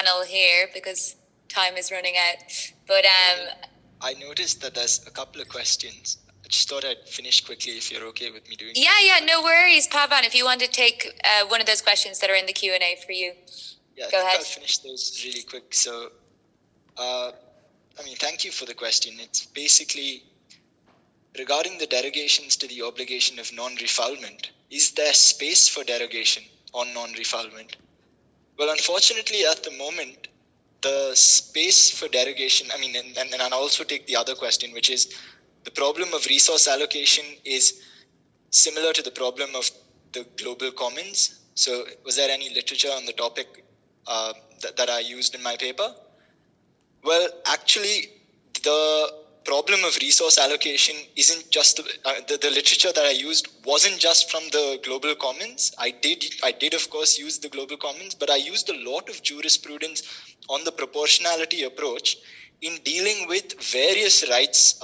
panel here because time is running out. But I noticed that there's a couple of questions. I just thought I'd finish quickly if you're okay with me doing that. Yeah, no worries, Pavan. If you want to take one of those questions that are in the Q&A for you, go ahead. I'll finish those really quick. So, thank you for the question. It's basically regarding the derogations to the obligation of non-refoulement. Is there space for derogation on non-refoulement? Well, unfortunately, at the moment, the space for derogation, and I'll also take the other question, which is the problem of resource allocation is similar to the problem of the global commons. So was there any literature on the topic that I used in my paper? Well, actually, the problem of resource allocation isn't just the literature that I used wasn't just from the global commons. I did of course use the global commons, but I used a lot of jurisprudence on the proportionality approach in dealing with various rights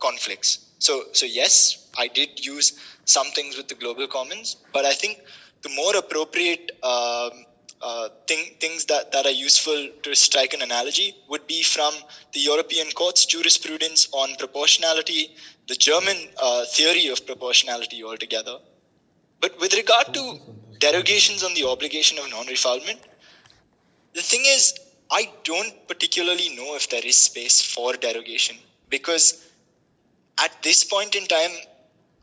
conflicts. So yes, I did use some things with the global commons, but I think the more appropriate things that are useful to strike an analogy would be from the European Court's jurisprudence on proportionality, the German theory of proportionality altogether. But with regard to derogations on the obligation of non-refoulement, the thing is, I don't particularly know if there is space for derogation, because at this point in time,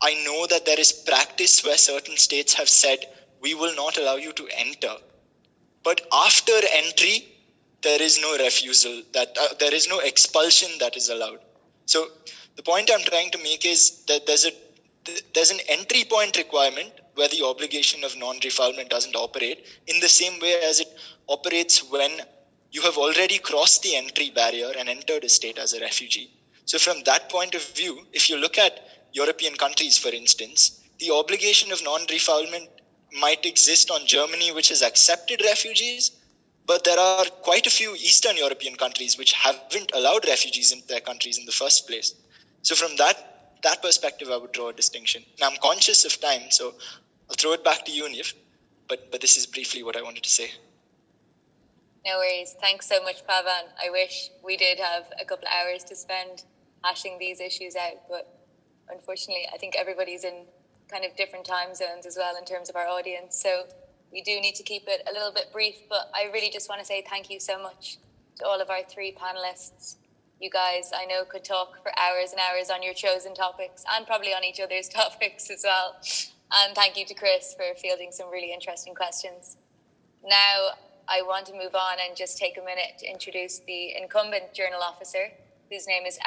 I know that there is practice where certain states have said, we will not allow you to enter. But after entry, there is no refusal, there is no expulsion that is allowed. So the point I'm trying to make is that there's an entry point requirement where the obligation of non-refoulement doesn't operate in the same way as it operates when you have already crossed the entry barrier and entered a state as a refugee. So from that point of view, if you look at European countries, for instance, the obligation of non-refoulement might exist on Germany, which has accepted refugees, but there are quite a few Eastern European countries which haven't allowed refugees into their countries in the first place. So from that perspective, I would draw a distinction. Now, I'm conscious of time, so I'll throw it back to you, Niv, but this is briefly what I wanted to say. No worries. Thanks so much, Pavan. I wish we did have a couple of hours to spend hashing these issues out, but unfortunately, I think everybody's in kind of different time zones as well in terms of our audience. So we do need to keep it a little bit brief, but I really just want to say thank you so much to all of our three panelists. You guys, I know, could talk for hours and hours on your chosen topics and probably on each other's topics as well. And thank you to Chris for fielding some really interesting questions. Now, I want to move on and just take a minute to introduce the incumbent journal officer, whose name is